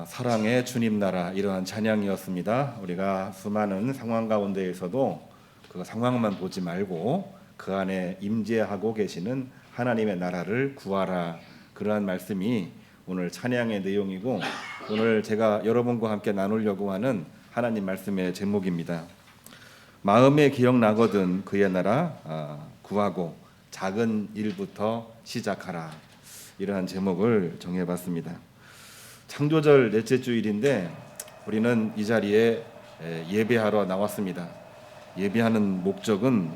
사랑의 주님 나라, 이러한 찬양이었습니다. 우리가 수많은 상황 가운데에서도 그 상황만 보지 말고 그 안에 임재하고 계시는 하나님의 나라를 구하라, 그러한 말씀이 오늘 찬양의 내용이고, 오늘 제가 여러분과 함께 나누려고 하는 하나님 말씀의 제목입니다. 마음에 기억나거든 그의 나라 구하고 작은 일부터 시작하라, 이러한 제목을 정해봤습니다. 창조절 넷째 주일인데 우리는 이 자리에 예배하러 나왔습니다. 예배하는 목적은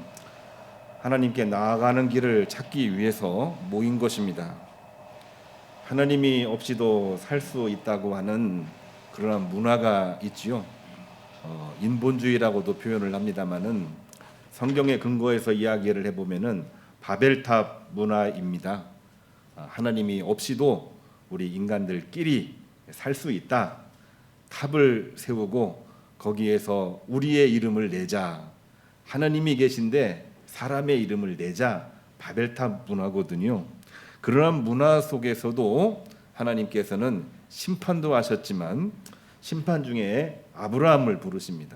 하나님께 나아가는 길을 찾기 위해서 모인 것입니다. 하나님이 없이도 살 수 있다고 하는 그런 문화가 있지요. 인본주의라고도 표현을 합니다마는 성경의 근거에서 이야기를 해보면은 바벨탑 문화입니다. 하나님이 없이도 우리 인간들끼리 살 수 있다. 탑을 세우고 거기에서 우리의 이름을 내자. 하나님이 계신데 사람의 이름을 내자. 바벨탑 문화거든요. 그러한 문화 속에서도 하나님께서는 심판도 하셨지만 심판 중에 아브라함을 부르십니다.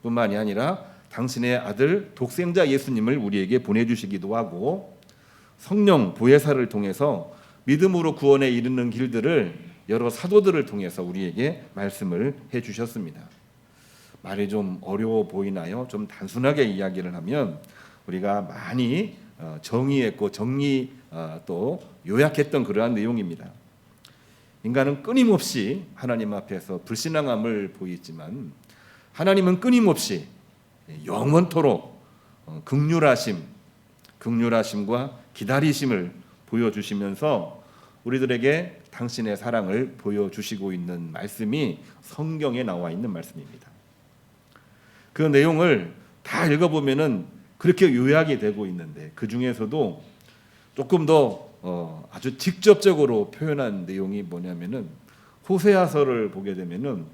뿐만이 아니라 당신의 아들 독생자 예수님을 우리에게 보내주시기도 하고, 성령 보혜사를 통해서 믿음으로 구원에 이르는 길들을 여러 사도들을 통해서 우리에게 말씀을 해주셨습니다. 말이 좀 어려워 보이나요? 좀 단순하게 이야기를 하면 우리가 많이 정의했고 정리 또 요약했던 그러한 내용입니다. 인간은 끊임없이 하나님 앞에서 불신앙함을 보이지만 하나님은 끊임없이 영원토록 긍휼하심과 기다리심을 보여주시면서 우리들에게 당신의 사랑을 보여주시고 있는 말씀이 성경에 나와 있는 말씀입니다. 그 내용을 다 읽어보면은 그렇게 요약이 되고 있는데, 그 중에서도 조금 더 아주 직접적으로 표현한 내용이 뭐냐면은 호세아서를 보게 되면은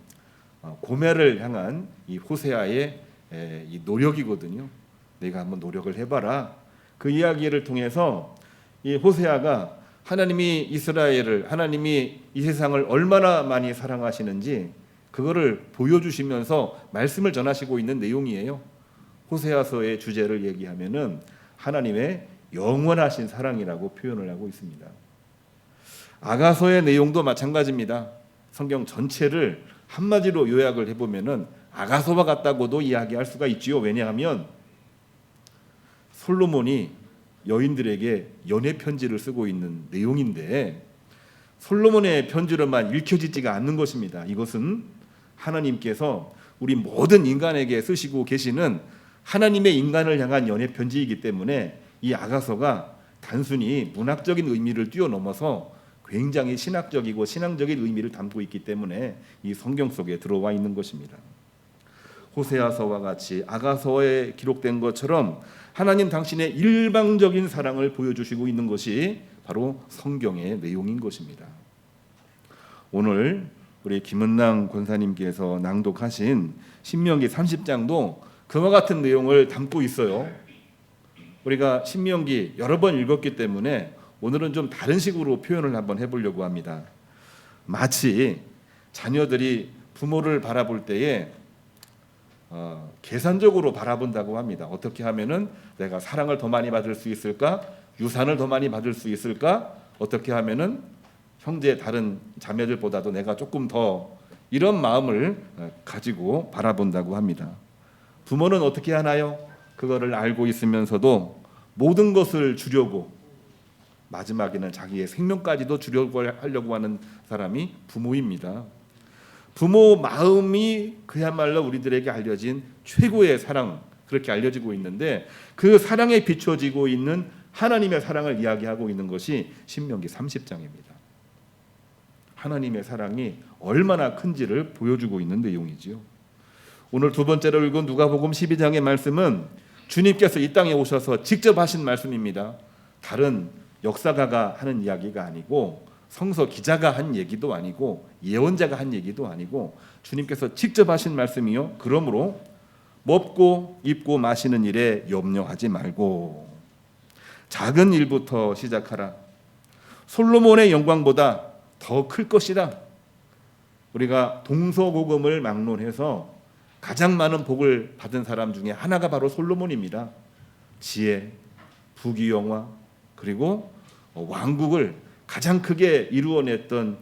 고멜을 향한 이 호세아의 이 노력이거든요. 내가 한번 노력을 해봐라. 그 이야기를 통해서 이 호세아가 하나님이 이스라엘을, 하나님이 이 세상을 얼마나 많이 사랑하시는지 그거를 보여주시면서 말씀을 전하시고 있는 내용이에요. 호세아서의 주제를 얘기하면은 하나님의 영원하신 사랑이라고 표현을 하고 있습니다. 아가서의 내용도 마찬가지입니다. 성경 전체를 한마디로 요약을 해보면은 아가서와 같다고도 이야기할 수가 있지요. 왜냐하면 솔로몬이 여인들에게 연애 편지를 쓰고 있는 내용인데 솔로몬의 편지로만 읽혀지지가 않는 것입니다. 이것은 하나님께서 우리 모든 인간에게 쓰시고 계시는 하나님의 인간을 향한 연애 편지이기 때문에 이 아가서가 단순히 문학적인 의미를 뛰어넘어서 굉장히 신학적이고 신앙적인 의미를 담고 있기 때문에 이 성경 속에 들어와 있는 것입니다. 호세아서와 같이 아가서에 기록된 것처럼 하나님 당신의 일방적인 사랑을 보여주시고 있는 것이 바로 성경의 내용인 것입니다. 오늘 우리 김은랑 권사님께서 낭독하신 신명기 30장도 그와 같은 내용을 담고 있어요. 우리가 신명기 여러 번 읽었기 때문에 오늘은 좀 다른 식으로 표현을 한번 해보려고 합니다. 마치 자녀들이 부모를 바라볼 때에 계산적으로 바라본다고 합니다. 어떻게 하면은 내가 사랑을 더 많이 받을 수 있을까? 유산을 더 많이 받을 수 있을까? 어떻게 하면은 형제 다른 자매들보다도 내가 조금 더, 이런 마음을 가지고 바라본다고 합니다. 부모는 어떻게 하나요? 그거를 알고 있으면서도 모든 것을 주려고, 마지막에는 자기의 생명까지도 주려고 하려고 하는 사람이 부모입니다. 부모 마음이 그야말로 우리들에게 알려진 최고의 사랑, 그렇게 알려지고 있는데 그 사랑에 비춰지고 있는 하나님의 사랑을 이야기하고 있는 것이 신명기 30장입니다. 하나님의 사랑이 얼마나 큰지를 보여주고 있는 내용이지요. 오늘 두 번째로 읽은 누가복음 12장의 말씀은 주님께서 이 땅에 오셔서 직접 하신 말씀입니다. 다른 역사가가 하는 이야기가 아니고 성서 기자가 한 얘기도 아니고 예언자가 한 얘기도 아니고 주님께서 직접 하신 말씀이요. 그러므로 먹고 입고 마시는 일에 염려하지 말고 작은 일부터 시작하라. 솔로몬의 영광보다 더 클 것이다. 우리가 동서고금을 막론해서 가장 많은 복을 받은 사람 중에 하나가 바로 솔로몬입니다. 지혜, 부귀영화, 그리고 왕국을 가장 크게 이루어냈던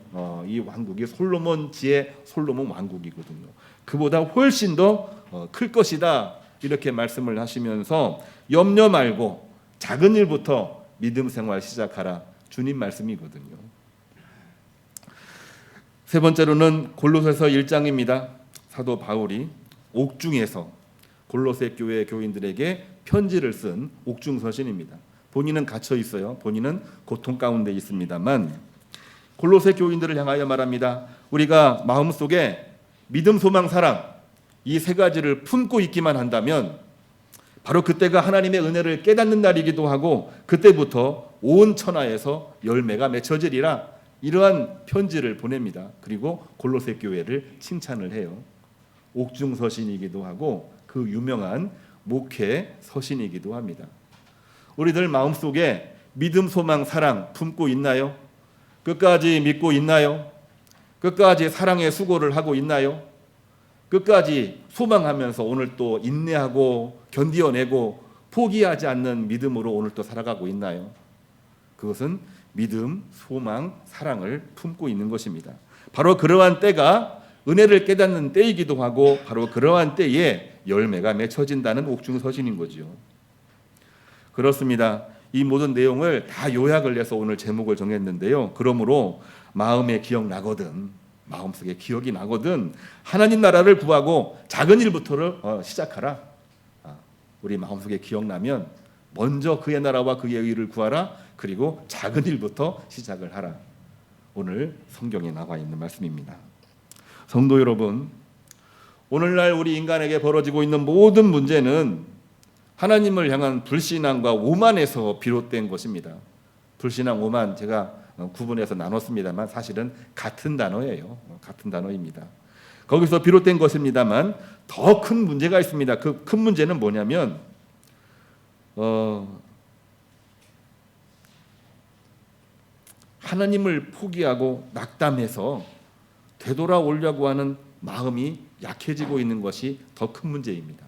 이 왕국이 솔로몬 지혜, 솔로몬 왕국이거든요. 그보다 훨씬 더 클 것이다, 이렇게 말씀을 하시면서 염려 말고 작은 일부터 믿음 생활 시작하라, 주님 말씀이거든요. 세 번째로는 골로새서 1장입니다. 사도 바울이 옥중에서 골로새 교회 교인들에게 편지를 쓴 옥중서신입니다. 본인은 갇혀 있어요. 본인은 고통 가운데 있습니다만 골로새 교인들을 향하여 말합니다. 우리가 마음속에 믿음, 소망, 사랑, 이 세 가지를 품고 있기만 한다면 바로 그때가 하나님의 은혜를 깨닫는 날이기도 하고 그때부터 온 천하에서 열매가 맺혀지리라, 이러한 편지를 보냅니다. 그리고 골로새 교회를 칭찬을 해요. 옥중서신이기도 하고 그 유명한 목회 서신이기도 합니다. 우리들 마음속에 믿음, 소망, 사랑 품고 있나요? 끝까지 믿고 있나요? 끝까지 사랑의 수고를 하고 있나요? 끝까지 소망하면서 오늘 또 인내하고 견디어내고 포기하지 않는 믿음으로 오늘 또 살아가고 있나요? 그것은 믿음, 소망, 사랑을 품고 있는 것입니다. 바로 그러한 때가 은혜를 깨닫는 때이기도 하고 바로 그러한 때에 열매가 맺혀진다는 옥중서신인 거죠. 그렇습니다. 이 모든 내용을 다 요약을 해서 오늘 제목을 정했는데요. 그러므로 마음에 기억나거든, 마음속에 기억이 나거든 하나님 나라를 구하고 작은 일부터 시작하라. 우리 마음속에 기억나면 먼저 그의 나라와 그의 의를 구하라. 그리고 작은 일부터 시작을 하라. 오늘 성경에 나와 있는 말씀입니다. 성도 여러분, 오늘날 우리 인간에게 벌어지고 있는 모든 문제는 하나님을 향한 불신앙과 오만에서 비롯된 것입니다. 불신앙, 오만 제가 구분해서 나눴습니다만 사실은 같은 단어예요. 같은 단어입니다. 거기서 비롯된 것입니다만 더 큰 문제가 있습니다. 그 큰 문제는 뭐냐면 하나님을 포기하고 낙담해서 되돌아오려고 하는 마음이 약해지고 있는 것이 더 큰 문제입니다.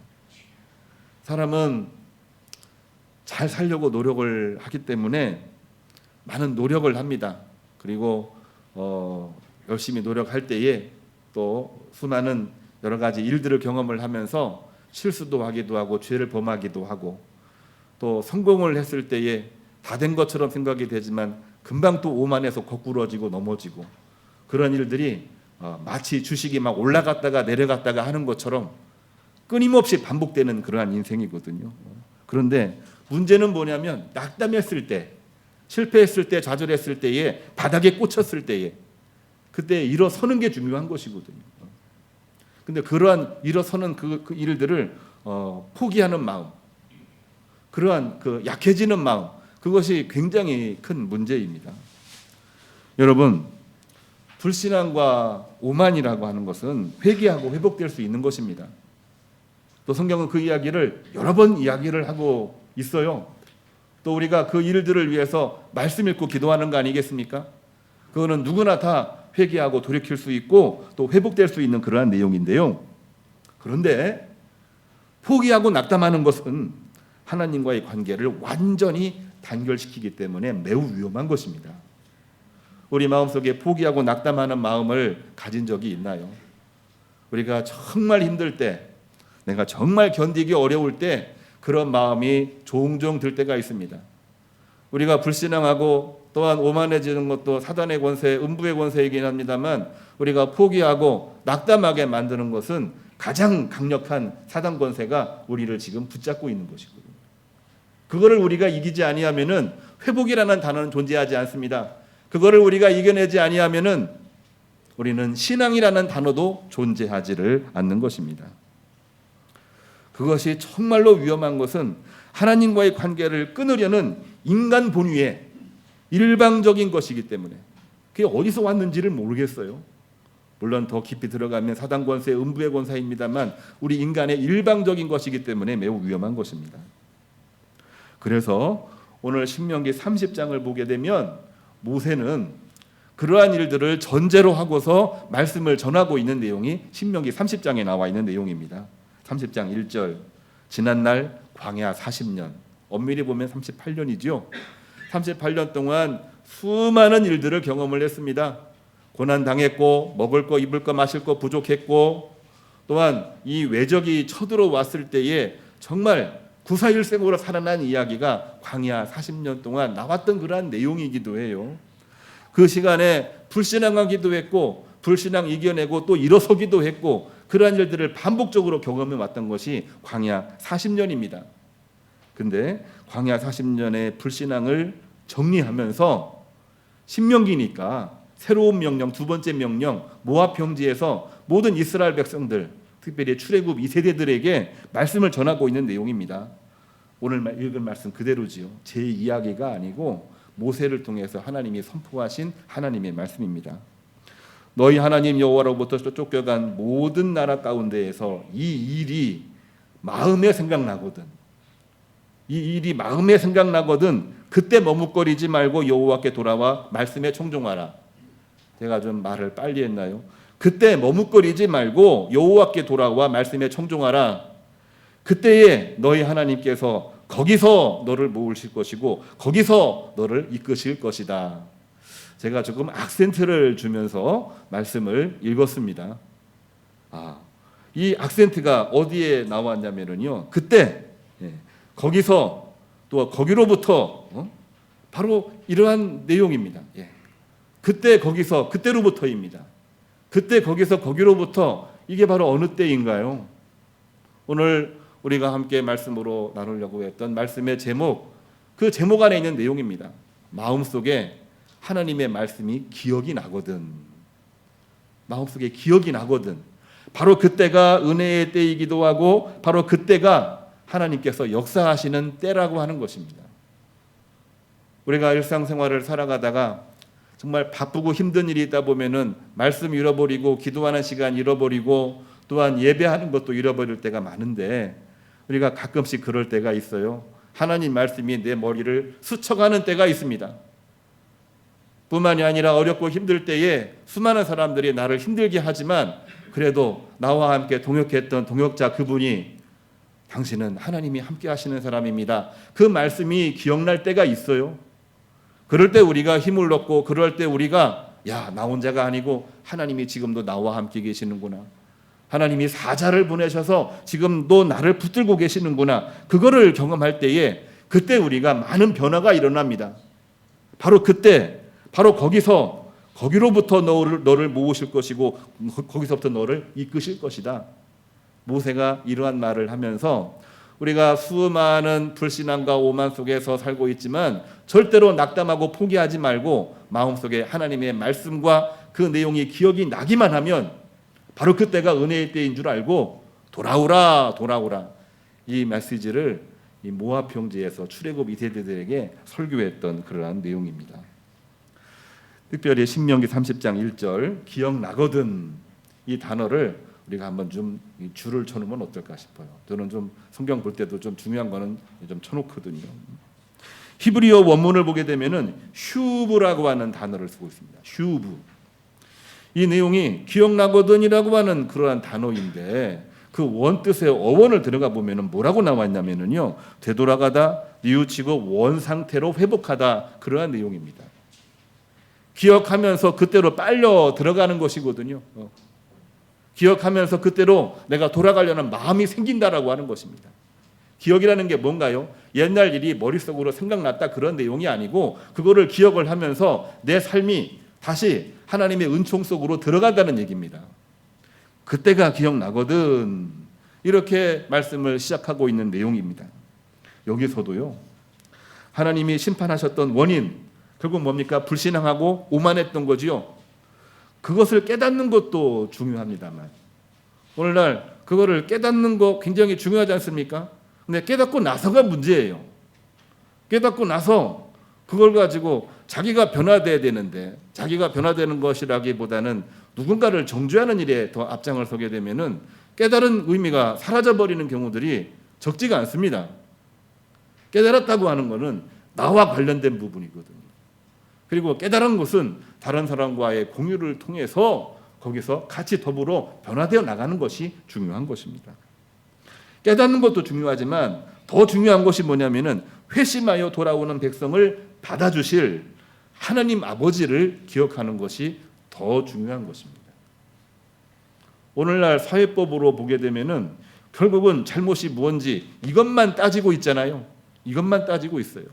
사람은 잘 살려고 노력을 하기 때문에 많은 노력을 합니다. 그리고 열심히 노력할 때에 또 수많은 여러 가지 일들을 경험을 하면서 실수도 하기도 하고 죄를 범하기도 하고 또 성공을 했을 때에 다 된 것처럼 생각이 되지만 금방 또 오만해서 거꾸러지고 넘어지고 그런 일들이 마치 주식이 막 올라갔다가 내려갔다가 하는 것처럼 끊임없이 반복되는 그러한 인생이거든요. 그런데 문제는 뭐냐면 낙담했을 때, 실패했을 때, 좌절했을 때에, 바닥에 꽂혔을 때에 그때 일어서는 게 중요한 것이거든요. 근데 그러한 일어서는 그 일들을 포기하는 마음, 그러한 그 약해지는 마음, 그것이 굉장히 큰 문제입니다. 여러분, 불신앙과 오만이라고 하는 것은 회개하고 회복될 수 있는 것입니다. 또 성경은 그 이야기를 여러 번 이야기를 하고 있어요. 또 우리가 그 일들을 위해서 말씀 읽고 기도하는 거 아니겠습니까? 그거는 누구나 다 회개하고 돌이킬 수 있고 또 회복될 수 있는 그러한 내용인데요. 그런데 포기하고 낙담하는 것은 하나님과의 관계를 완전히 단결시키기 때문에 매우 위험한 것입니다. 우리 마음속에 포기하고 낙담하는 마음을 가진 적이 있나요? 우리가 정말 힘들 때, 내가 정말 견디기 어려울 때 그런 마음이 종종 들 때가 있습니다. 우리가 불신앙하고 또한 오만해지는 것도 사단의 권세, 음부의 권세이긴 합니다만 우리가 포기하고 낙담하게 만드는 것은 가장 강력한 사단 권세가 우리를 지금 붙잡고 있는 것이거든요. 그거를 우리가 이기지 아니하면은 회복이라는 단어는 존재하지 않습니다. 그거를 우리가 이겨내지 아니하면은 우리는 신앙이라는 단어도 존재하지를 않는 것입니다. 그것이 정말로 위험한 것은 하나님과의 관계를 끊으려는 인간 본위의 일방적인 것이기 때문에 그게 어디서 왔는지를 모르겠어요. 물론 더 깊이 들어가면 사단 권세, 음부의 권세입니다만 우리 인간의 일방적인 것이기 때문에 매우 위험한 것입니다. 그래서 오늘 신명기 30장을 보게 되면 모세는 그러한 일들을 전제로 하고서 말씀을 전하고 있는 내용이 신명기 30장에 나와 있는 내용입니다. 30장 1절 지난날 광야 40년, 엄밀히 보면 38년이죠. 38년 동안 수많은 일들을 경험을 했습니다. 고난 당했고 먹을 거 입을 거 마실 거 부족했고, 또한 이 외적이 쳐들어왔을 때에 정말 구사일생으로 살아난 이야기가 광야 40년 동안 나왔던 그러한 내용이기도 해요. 그 시간에 불신앙하기도 했고 불신앙 이겨내고 또 일어서기도 했고, 그러한 일들을 반복적으로 경험해 왔던 것이 광야 40년입니다. 근데 광야 40년의 불신앙을 정리하면서 신명기니까 새로운 명령, 두 번째 명령, 모압 평지에서 모든 이스라엘 백성들, 특별히 출애굽 2세대들에게 말씀을 전하고 있는 내용입니다. 오늘 읽은 말씀 그대로지요. 제 이야기가 아니고 모세를 통해서 하나님이 선포하신 하나님의 말씀입니다. 너희 하나님 여호와로부터 쫓겨간 모든 나라 가운데에서 이 일이 마음에 생각나거든. 이 일이 마음에 생각나거든. 그때 머뭇거리지 말고 여호와께 돌아와 말씀에 청종하라. 제가 좀 말을 빨리 했나요? 그때 머뭇거리지 말고 여호와께 돌아와 말씀에 청종하라. 그때에 너희 하나님께서 거기서 너를 모으실 것이고 거기서 너를 이끄실 것이다. 제가 조금 악센트를 주면서 말씀을 읽었습니다. 이 악센트가 어디에 나왔냐면요, 그때, 거기서 또 거기로부터, 바로 이러한 내용입니다. 그때 거기서 그때로부터입니다. 그때 거기서 거기로부터, 이게 바로 어느 때인가요? 오늘 우리가 함께 말씀으로 나누려고 했던 말씀의 제목, 그 제목 안에 있는 내용입니다. 마음속에 하나님의 말씀이 기억이 나거든. 마음속에 기억이 나거든. 바로 그때가 은혜의 때이기도 하고 바로 그때가 하나님께서 역사하시는 때라고 하는 것입니다. 우리가 일상생활을 살아가다가 정말 바쁘고 힘든 일이 있다 보면은 말씀 잃어버리고 기도하는 시간 잃어버리고 또한 예배하는 것도 잃어버릴 때가 많은데, 우리가 가끔씩 그럴 때가 있어요. 하나님 말씀이 내 머리를 스쳐가는 때가 있습니다. 뿐만이 아니라 어렵고 힘들 때에 수많은 사람들이 나를 힘들게 하지만 그래도 나와 함께 동역했던 동역자 그분이 당신은 하나님이 함께 하시는 사람입니다. 그 말씀이 기억날 때가 있어요. 그럴 때 우리가 힘을 얻고, 그럴 때 우리가 나 혼자가 아니고 하나님이 지금도 나와 함께 계시는구나. 하나님이 사자를 보내셔서 지금도 나를 붙들고 계시는구나. 그거를 경험할 때에 그때 우리가 많은 변화가 일어납니다. 바로 그때, 바로 거기서 거기로부터 너를 모으실 것이고 거기서부터 너를 이끄실 것이다. 모세가 이러한 말을 하면서 우리가 수많은 불신앙과 오만 속에서 살고 있지만 절대로 낙담하고 포기하지 말고 마음속에 하나님의 말씀과 그 내용이 기억이 나기만 하면 바로 그때가 은혜의 때인 줄 알고 돌아오라 돌아오라, 이 메시지를 이 모압 평지에서 출애굽 2세대들에게 설교했던 그러한 내용입니다. 특별히 신명기 30장 1절 기억나거든, 이 단어를 우리가 한번 좀 줄을 쳐놓으면 어떨까 싶어요. 저는 좀 성경 볼 때도 좀 중요한 거는 좀 쳐놓거든요. 히브리어 원문을 보게 되면은 슈브라고 하는 단어를 쓰고 있습니다. 슈브. 이 내용이 기억나거든이라고 하는 그러한 단어인데 그 원뜻의 어원을 들어가 보면은 뭐라고 나와 있냐면은요, 되돌아가다, 뉘우치고 원 상태로 회복하다, 그러한 내용입니다. 기억하면서 그때로 빨려 들어가는 것이거든요. 기억하면서 그때로 내가 돌아가려는 마음이 생긴다라고 하는 것입니다. 기억이라는 게 뭔가요? 옛날 일이 머릿속으로 생각났다, 그런 내용이 아니고 그거를 기억을 하면서 내 삶이 다시 하나님의 은총 속으로 들어간다는 얘기입니다. 그때가 기억나거든, 이렇게 말씀을 시작하고 있는 내용입니다. 여기서도요, 하나님이 심판하셨던 원인, 결국 뭡니까? 불신앙하고 오만했던 거지요. 그것을 깨닫는 것도 중요합니다만 오늘날 그거를 깨닫는 거 굉장히 중요하지 않습니까? 근데 깨닫고 나서가 문제예요. 깨닫고 나서 그걸 가지고 자기가 변화돼야 되는데, 자기가 변화되는 것이라기보다는 누군가를 정죄하는 일에 더 앞장을 서게 되면은 깨달은 의미가 사라져버리는 경우들이 적지가 않습니다. 깨달았다고 하는 것은 나와 관련된 부분이거든요. 그리고 깨달은 것은 다른 사람과의 공유를 통해서 거기서 같이 더불어 변화되어 나가는 것이 중요한 것입니다. 깨닫는 것도 중요하지만 더 중요한 것이 뭐냐면은 회심하여 돌아오는 백성을 받아주실 하나님 아버지를 기억하는 것이 더 중요한 것입니다. 오늘날 사회법으로 보게 되면은 결국은 잘못이 무엇인지 이것만 따지고 있잖아요. 이것만 따지고 있어요.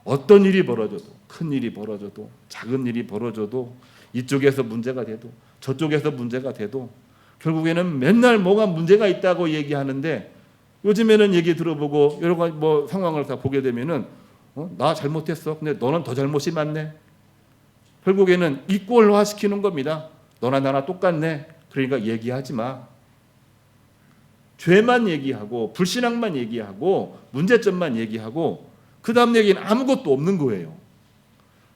어떤 일이 벌어져도, 큰 일이 벌어져도, 작은 일이 벌어져도, 이쪽에서 문제가 돼도 저쪽에서 문제가 돼도 결국에는 맨날 뭐가 문제가 있다고 얘기하는데, 요즘에는 얘기 들어보고 여러 가지 상황을 다 보게 되면은 나 잘못했어. 근데 너는 더 잘못이 많네. 결국에는 이꼴화 시키는 겁니다. 너나 나나 똑같네. 그러니까 얘기하지 마. 죄만 얘기하고 불신앙만 얘기하고 문제점만 얘기하고 그 다음 얘기는 아무것도 없는 거예요.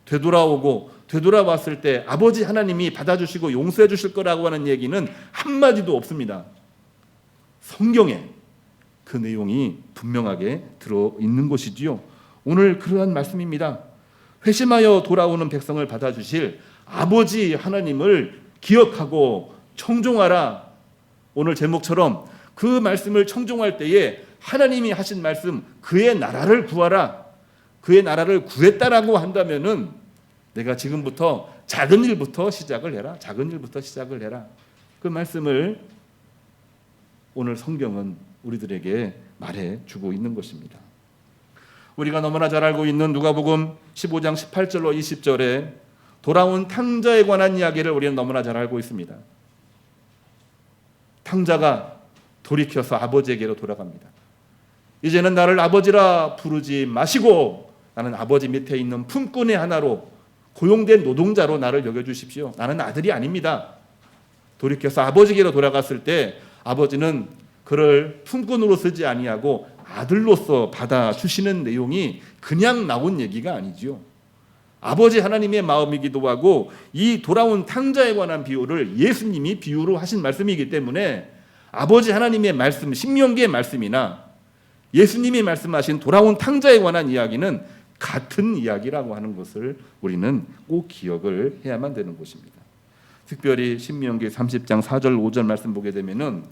되돌아오고 되돌아왔을 때 아버지 하나님이 받아주시고 용서해 주실 거라고 하는 얘기는 한마디도 없습니다. 성경에 그 내용이 분명하게 들어있는 것이지요. 오늘 그러한 말씀입니다. 회심하여 돌아오는 백성을 받아주실 아버지 하나님을 기억하고 청종하라. 오늘 제목처럼 그 말씀을 청종할 때에 하나님이 하신 말씀, 그의 나라를 구하라. 그의 나라를 구했다라고 한다면은 내가 지금부터 작은 일부터 시작을 해라. 작은 일부터 시작을 해라. 그 말씀을 오늘 성경은 우리들에게 말해주고 있는 것입니다. 우리가 너무나 잘 알고 있는 누가복음 15장 18절로 20절에 돌아온 탕자에 관한 이야기를 우리는 너무나 잘 알고 있습니다. 탕자가 돌이켜서 아버지에게로 돌아갑니다. 이제는 나를 아버지라 부르지 마시고 나는 아버지 밑에 있는 품꾼의 하나로 고용된 노동자로 나를 여겨주십시오. 나는 아들이 아닙니다. 돌이켜서 아버지에게로 돌아갔을 때 아버지는 그를 품꾼으로 쓰지 아니하고 아들로서 받아주시는 내용이 그냥 나온 얘기가 아니죠. 아버지 하나님의 마음이기도 하고 이 돌아온 탕자에 관한 비유를 예수님이 비유로 하신 말씀이기 때문에 아버지 하나님의 말씀, 신명기의 말씀이나 예수님이 말씀하신 돌아온 탕자에 관한 이야기는 같은 이야기라고 하는 것을 우리는 꼭 기억을 해야만 되는 것입니다. 특별히 신명기 30장 4절 5절 말씀 보게 되면은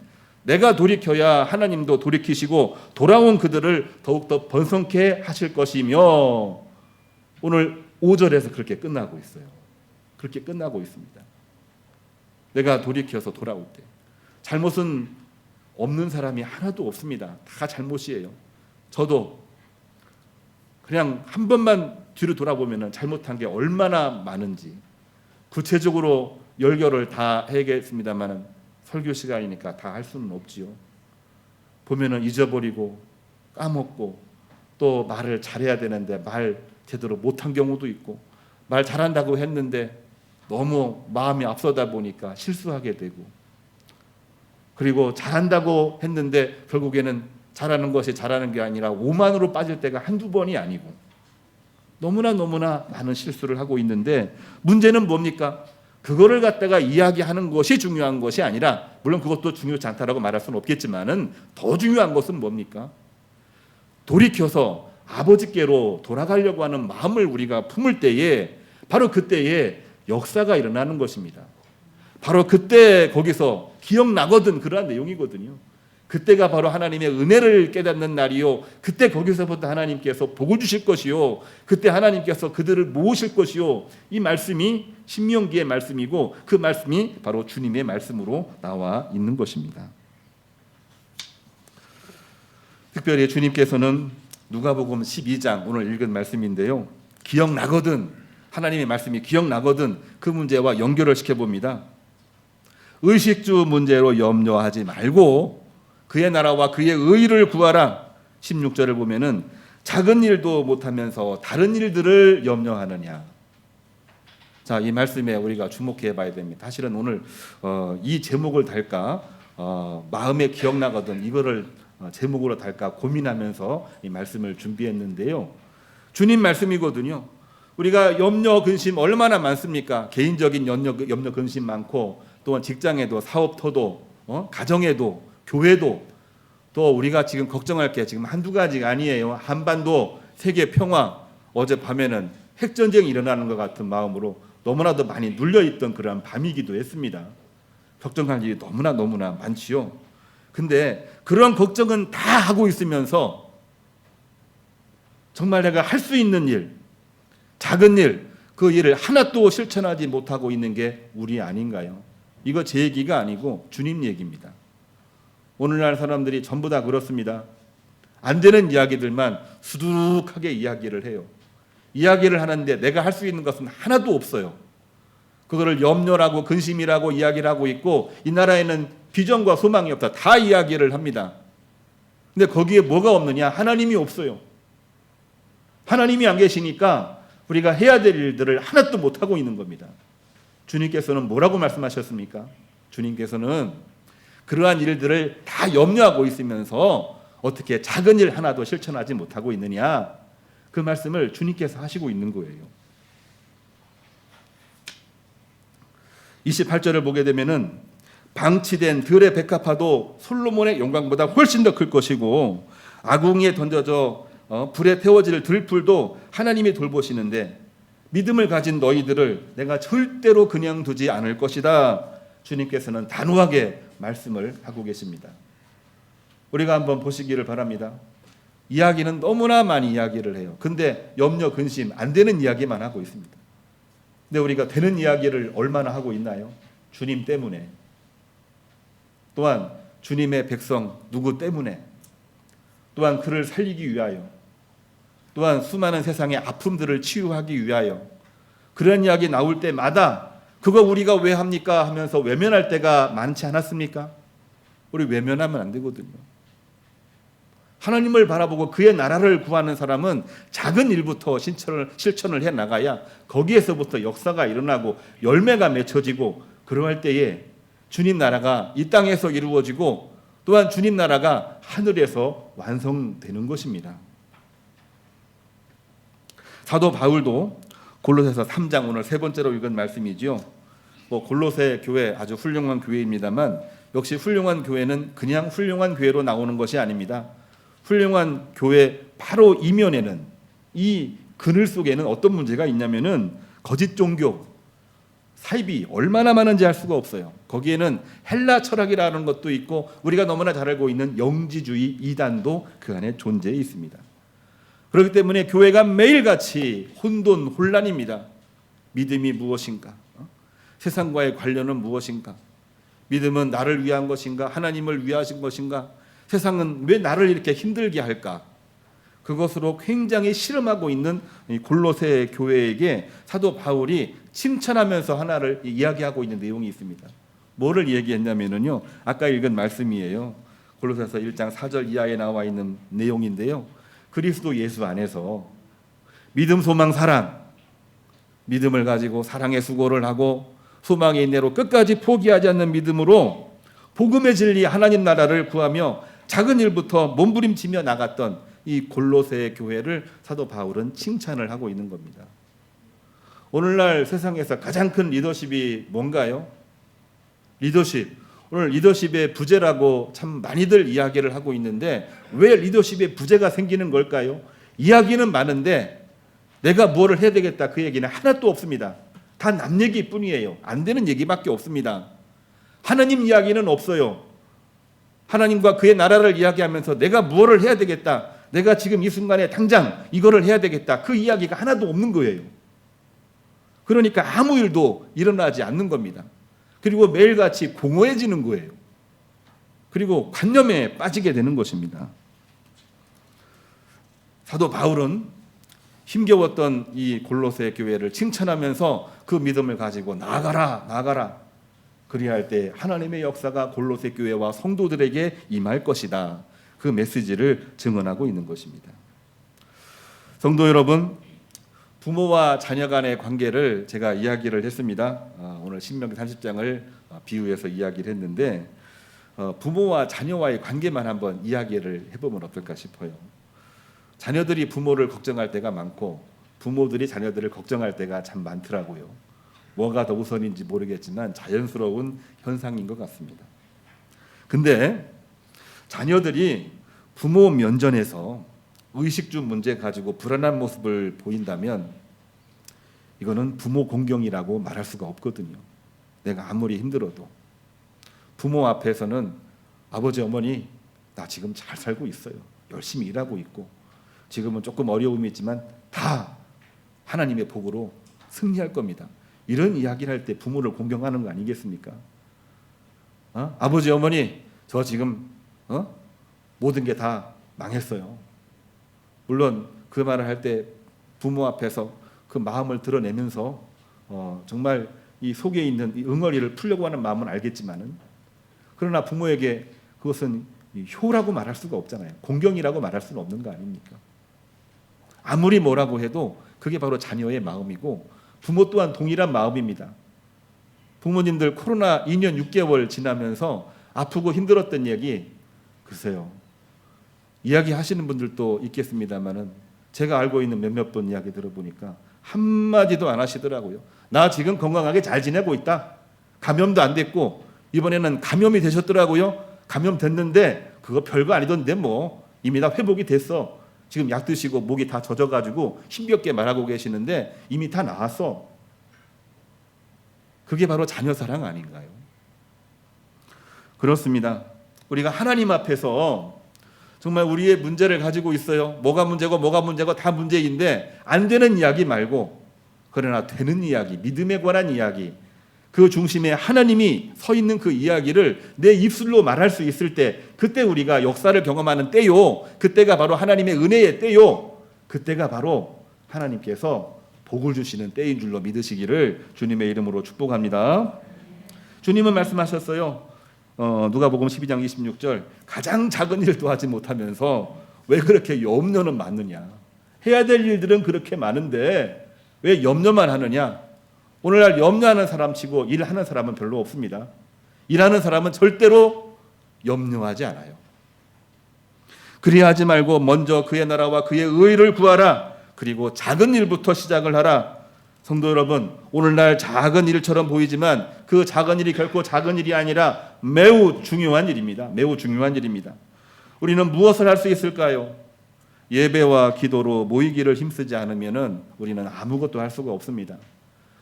내가 돌이켜야 하나님도 돌이키시고 돌아온 그들을 더욱더 번성케 하실 것이며, 오늘 5절에서 그렇게 끝나고 있어요. 그렇게 끝나고 있습니다. 내가 돌이켜서 돌아올 때 잘못은 없는 사람이 하나도 없습니다. 다 잘못이에요. 저도 그냥 한 번만 뒤로 돌아보면 잘못한 게 얼마나 많은지 구체적으로 열결을 다 해야겠습니다만 설교 시간이니까 다 할 수는 없지요. 보면은 잊어버리고 까먹고 또 말을 잘해야 되는데 말 제대로 못한 경우도 있고, 말 잘한다고 했는데 너무 마음이 앞서다 보니까 실수하게 되고, 그리고 잘한다고 했는데 결국에는 잘하는 것이 잘하는 게 아니라 오만으로 빠질 때가 한두 번이 아니고 너무나 많은 실수를 하고 있는데, 문제는 뭡니까? 그거를 갖다가 이야기하는 것이 중요한 것이 아니라, 물론 그것도 중요치 않다라고 말할 수는 없겠지만은 더 중요한 것은 뭡니까? 돌이켜서 아버지께로 돌아가려고 하는 마음을 우리가 품을 때에 바로 그때에 역사가 일어나는 것입니다. 바로 그때 거기서 기억나거든 그러한 내용이거든요. 그때가 바로 하나님의 은혜를 깨닫는 날이요, 그때 거기서부터 하나님께서 복을 주실 것이요, 그때 하나님께서 그들을 모으실 것이요, 이 말씀이 신명기의 말씀이고 그 말씀이 바로 주님의 말씀으로 나와 있는 것입니다. 특별히 주님께서는 누가복음 12장 오늘 읽은 말씀인데요, 기억나거든, 하나님의 말씀이 기억나거든 그 문제와 연결을 시켜봅니다. 의식주 문제로 염려하지 말고 그의 나라와 그의 의를 구하라. 16절을 보면은 작은 일도 못하면서 다른 일들을 염려하느냐. 자, 이 말씀에 우리가 주목해 봐야 됩니다. 사실은 오늘 이 제목을 달까, 마음에 기억나거든 이거를 제목으로 달까 고민하면서 이 말씀을 준비했는데요, 주님 말씀이거든요. 우리가 염려 근심 얼마나 많습니까? 개인적인 염려 근심 많고, 또한 직장에도, 사업터도, 가정에도, 교회도, 또 우리가 지금 걱정할 게 지금 한두 가지가 아니에요. 한반도, 세계 평화, 어젯밤에는 핵전쟁이 일어나는 것 같은 마음으로 너무나도 많이 눌려있던 그러한 밤이기도 했습니다. 걱정할 일이 너무나 많지요. 근데 그런 걱정은 다 하고 있으면서 정말 내가 할 수 있는 일, 작은 일, 그 일을 하나도 실천하지 못하고 있는 게 우리 아닌가요? 이거 제 얘기가 아니고 주님 얘기입니다. 오늘날 사람들이 전부 다 그렇습니다. 안 되는 이야기들만 수두룩하게 이야기를 해요. 이야기를 하는데 내가 할 수 있는 것은 하나도 없어요. 그거를 염려라고 근심이라고 이야기를 하고 있고, 이 나라에는 비전과 소망이 없다, 다 이야기를 합니다. 근데 거기에 뭐가 없느냐? 하나님이 없어요. 하나님이 안 계시니까 우리가 해야 될 일들을 하나도 못하고 있는 겁니다. 주님께서는 뭐라고 말씀하셨습니까? 주님께서는 그러한 일들을 다 염려하고 있으면서 어떻게 작은 일 하나도 실천하지 못하고 있느냐, 그 말씀을 주님께서 하시고 있는 거예요. 28절을 보게 되면은 방치된 들의 백합화도 솔로몬의 영광보다 훨씬 더 클 것이고, 아궁이에 던져져 불에 태워질 들풀도 하나님이 돌보시는데 믿음을 가진 너희들을 내가 절대로 그냥 두지 않을 것이다. 주님께서는 단호하게 말씀을 하고 계십니다. 우리가 한번 보시기를 바랍니다. 이야기는 너무나 많이 이야기를 해요. 근데 염려, 근심, 안 되는 이야기만 하고 있습니다. 근데 우리가 되는 이야기를 얼마나 하고 있나요? 주님 때문에. 또한 주님의 백성 누구 때문에. 또한 그를 살리기 위하여. 또한 수많은 세상의 아픔들을 치유하기 위하여. 그런 이야기 나올 때마다 그거 우리가 왜 합니까? 하면서 외면할 때가 많지 않았습니까? 우리 외면하면 안 되거든요. 하나님을 바라보고 그의 나라를 구하는 사람은 작은 일부터 실천을 해나가야 거기에서부터 역사가 일어나고 열매가 맺혀지고, 그러할 때에 주님 나라가 이 땅에서 이루어지고 또한 주님 나라가 하늘에서 완성되는 것입니다. 사도 바울도 골로새서 3장, 오늘 세 번째로 읽은 말씀이죠. 골로새 교회 아주 훌륭한 교회입니다만, 역시 훌륭한 교회는 그냥 훌륭한 교회로 나오는 것이 아닙니다. 훌륭한 교회 바로 이면에는, 이 그늘 속에는 어떤 문제가 있냐면은 거짓 종교, 사입이 얼마나 많은지 알 수가 없어요. 거기에는 헬라 철학이라는 것도 있고 우리가 너무나 잘 알고 있는 영지주의 이단도 그 안에 존재해 있습니다. 그렇기 때문에 교회가 매일같이 혼돈, 혼란입니다. 믿음이 무엇인가? 세상과의 관련은 무엇인가? 믿음은 나를 위한 것인가? 하나님을 위하신 것인가? 세상은 왜 나를 이렇게 힘들게 할까? 그것으로 굉장히 실험하고 있는 골로새 교회에게 사도 바울이 칭찬하면서 하나를 이야기하고 있는 내용이 있습니다. 뭐를 얘기했냐면요, 아까 읽은 말씀이에요. 골로새서 1장 4절 이하에 나와 있는 내용인데요, 그리스도 예수 안에서 믿음, 소망, 사랑, 믿음을 가지고 사랑의 수고를 하고 소망의 인내로 끝까지 포기하지 않는 믿음으로 복음의 진리 하나님 나라를 구하며 작은 일부터 몸부림치며 나갔던 이 골로새 교회를 사도 바울은 칭찬을 하고 있는 겁니다. 오늘날 세상에서 가장 큰 리더십이 뭔가요? 리더십. 오늘 리더십의 부재라고 참 많이들 이야기를 하고 있는데, 왜 리더십의 부재가 생기는 걸까요? 이야기는 많은데 내가 뭐를 해야 되겠다, 그 얘기는 하나도 없습니다. 다 남 얘기뿐이에요. 안 되는 얘기밖에 없습니다. 하나님 이야기는 없어요. 하나님과 그의 나라를 이야기하면서 내가 무엇을 해야 되겠다, 내가 지금 이 순간에 당장 이거를 해야 되겠다, 그 이야기가 하나도 없는 거예요. 그러니까 아무 일도 일어나지 않는 겁니다. 그리고 매일같이 공허해지는 거예요. 그리고 관념에 빠지게 되는 것입니다. 사도 바울은 힘겨웠던 이 골로새 교회를 칭찬하면서 그 믿음을 가지고 나아가라. 그리할 때 하나님의 역사가 골로새 교회와 성도들에게 임할 것이다. 그 메시지를 증언하고 있는 것입니다. 성도 여러분, 부모와 자녀 간의 관계를 제가 이야기를 했습니다. 오늘 신명기 30장을 비유해서 이야기를 했는데, 부모와 자녀와의 관계만 한번 이야기를 해보면 어떨까 싶어요. 자녀들이 부모를 걱정할 때가 많고 부모들이 자녀들을 걱정할 때가 참 많더라고요. 뭐가 더 우선인지 모르겠지만 자연스러운 현상인 것 같습니다. 근데 자녀들이 부모 면전에서 의식주 문제 가지고 불안한 모습을 보인다면 이거는 부모 공경이라고 말할 수가 없거든요. 내가 아무리 힘들어도 부모 앞에서는 아버지 어머니 나 지금 잘 살고 있어요. 열심히 일하고 있고 지금은 조금 어려움이 있지만 다 하나님의 복으로 승리할 겁니다. 이런 이야기를 할 때 부모를 공경하는 거 아니겠습니까? 아버지 어머니 저 지금 모든 게 다 망했어요. 물론 그 말을 할 때 부모 앞에서 그 마음을 드러내면서 정말 이 속에 있는 이 응어리를 풀려고 하는 마음은 알겠지만은, 그러나 부모에게 그것은 효라고 말할 수가 없잖아요. 공경이라고 말할 수는 없는 거 아닙니까? 아무리 뭐라고 해도 그게 바로 자녀의 마음이고 부모 또한 동일한 마음입니다. 부모님들 코로나 2년 6개월 지나면서 아프고 힘들었던 얘기, 글쎄요, 이야기 하시는 분들도 있겠습니다만은 제가 알고 있는 몇몇 분 이야기 들어보니까 한마디도 안 하시더라고요. 나 지금 건강하게 잘 지내고 있다. 감염도 안 됐고 이번에는 감염이 되셨더라고요. 감염 됐는데 그거 별거 아니던데 뭐 이미 다 회복이 됐어. 지금 약 드시고 목이 다 젖어가지고 힘겹게 말하고 계시는데 이미 다 나았어. 그게 바로 자녀 사랑 아닌가요? 그렇습니다. 우리가 하나님 앞에서 정말 우리의 문제를 가지고 있어요. 뭐가 문제고 다 문제인데 안 되는 이야기 말고, 그러나 되는 이야기, 믿음에 관한 이야기, 그 중심에 하나님이 서 있는 그 이야기를 내 입술로 말할 수 있을 때, 그때 우리가 역사를 경험하는 때요. 그때가 바로 하나님의 은혜의 때요. 그때가 바로 하나님께서 복을 주시는 때인 줄로 믿으시기를 주님의 이름으로 축복합니다. 주님은 말씀하셨어요. 누가복음 12장 26절, 가장 작은 일도 하지 못하면서 왜 그렇게 염려는 많느냐. 해야 될 일들은 그렇게 많은데 왜 염려만 하느냐. 오늘날 염려하는 사람 치고 일하는 사람은 별로 없습니다. 일하는 사람은 절대로 염려하지 않아요. 그리하지 말고 먼저 그의 나라와 그의 의를 구하라. 그리고 작은 일부터 시작을 하라. 성도 여러분, 오늘날 작은 일처럼 보이지만 그 작은 일이 결코 작은 일이 아니라 매우 중요한 일입니다. 매우 중요한 일입니다. 우리는 무엇을 할 수 있을까요? 예배와 기도로 모이기를 힘쓰지 않으면 우리는 아무것도 할 수가 없습니다.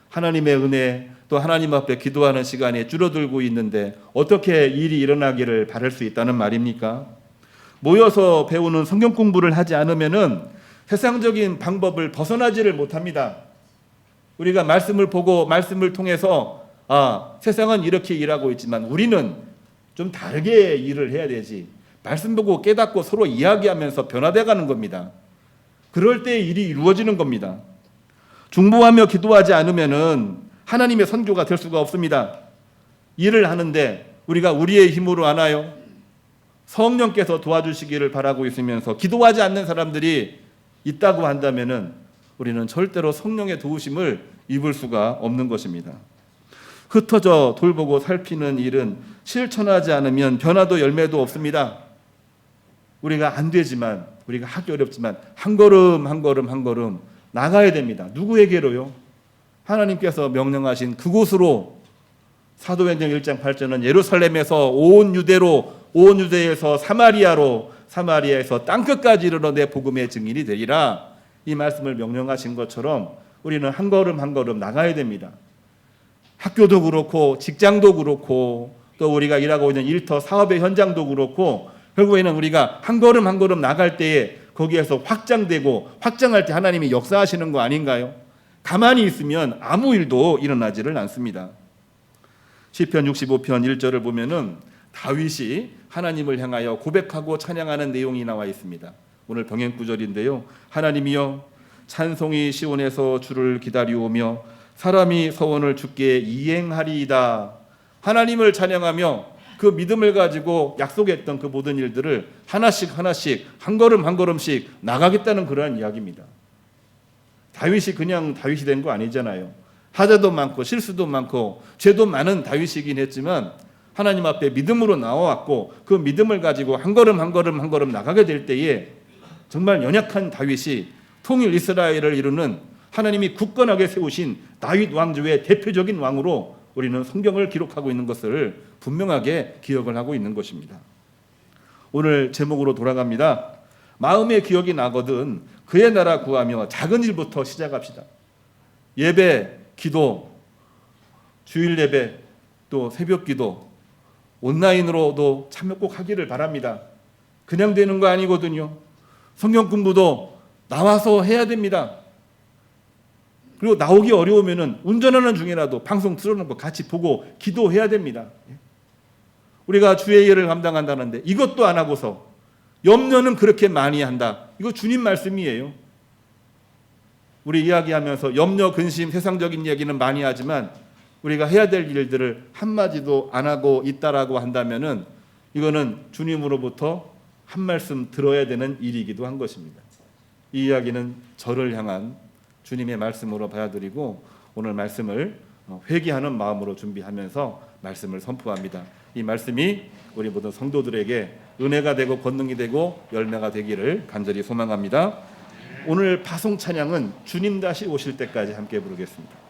하나님의 은혜, 또 하나님 앞에 기도하는 시간이 줄어들고 있는데 어떻게 일이 일어나기를 바랄 수 있다는 말입니까? 모여서 배우는 성경 공부를 하지 않으면 세상적인 방법을 벗어나지를 못합니다. 우리가 말씀을 보고 말씀을 통해서 세상은 이렇게 일하고 있지만 우리는 좀 다르게 일을 해야 되지. 말씀 보고 깨닫고 서로 이야기하면서 변화돼 가는 겁니다. 그럴 때 일이 이루어지는 겁니다. 중보하며 기도하지 않으면 하나님의 선교가 될 수가 없습니다. 일을 하는데 우리가 우리의 힘으로 하나요? 성령께서 도와주시기를 바라고 있으면서 기도하지 않는 사람들이 있다고 한다면 우리는 절대로 성령의 도우심을 입을 수가 없는 것입니다. 흩어져 돌보고 살피는 일은 실천하지 않으면 변화도 열매도 없습니다. 우리가 안 되지만, 우리가 하기 어렵지만 한 걸음 한 걸음 한 걸음 나가야 됩니다. 누구에게로요? 하나님께서 명령하신 그곳으로. 사도행전 1장 8절은 예루살렘에서 온 유대로, 온 유대에서 사마리아로, 사마리아에서 땅끝까지 이르러 내 복음의 증인이 되리라. 이 말씀을 명령하신 것처럼 우리는 한 걸음 한 걸음 나가야 됩니다. 학교도 그렇고 직장도 그렇고 또 우리가 일하고 있는 일터 사업의 현장도 그렇고 결국에는 우리가 한 걸음 한 걸음 나갈 때에 거기에서 확장되고 확장할 때 하나님이 역사하시는 거 아닌가요? 가만히 있으면 아무 일도 일어나지를 않습니다. 시편 65편 1절을 보면은 다윗이 하나님을 향하여 고백하고 찬양하는 내용이 나와 있습니다. 오늘 병행 구절인데요. 하나님이여, 찬송이 시온에서 주를 기다리오며 사람이 서원을 주께 이행하리이다. 하나님을 찬양하며 그 믿음을 가지고 약속했던 그 모든 일들을 하나씩 하나씩 한 걸음 한 걸음씩 나가겠다는 그러한 이야기입니다. 다윗이 그냥 다윗이 된 거 아니잖아요. 하자도 많고 실수도 많고 죄도 많은 다윗이긴 했지만 하나님 앞에 믿음으로 나와왔고 그 믿음을 가지고 한 걸음 한 걸음 한 걸음 나가게 될 때에 정말 연약한 다윗이 통일 이스라엘을 이루는 하나님이 굳건하게 세우신 다윗 왕조의 대표적인 왕으로 우리는 성경을 기록하고 있는 것을 분명하게 기억을 하고 있는 것입니다. 오늘 제목으로 돌아갑니다. 마음의 기억이 나거든 그의 나라 구하며 작은 일부터 시작합시다. 예배, 기도, 주일 예배, 또 새벽 기도 온라인으로도 참여 꼭 하기를 바랍니다. 그냥 되는 거 아니거든요. 성경 공부도 나와서 해야 됩니다. 그리고 나오기 어려우면은 운전하는 중이라도 방송 틀어놓고 같이 보고 기도해야 됩니다. 우리가 주의 일을 감당한다는데 이것도 안 하고서 염려는 그렇게 많이 한다. 이거 주님 말씀이에요. 우리 이야기하면서 염려, 근심, 세상적인 얘기는 많이 하지만 우리가 해야 될 일들을 한마디도 안 하고 있다라고 한다면은 이거는 주님으로부터 한 말씀 들어야 되는 일이기도 한 것입니다. 이 이야기는 저를 향한 주님의 말씀으로 받아들이고 오늘 말씀을 회개하는 마음으로 준비하면서 말씀을 선포합니다. 이 말씀이 우리 모든 성도들에게 은혜가 되고 권능이 되고 열매가 되기를 간절히 소망합니다. 오늘 파송 찬양은 주님 다시 오실 때까지 함께 부르겠습니다.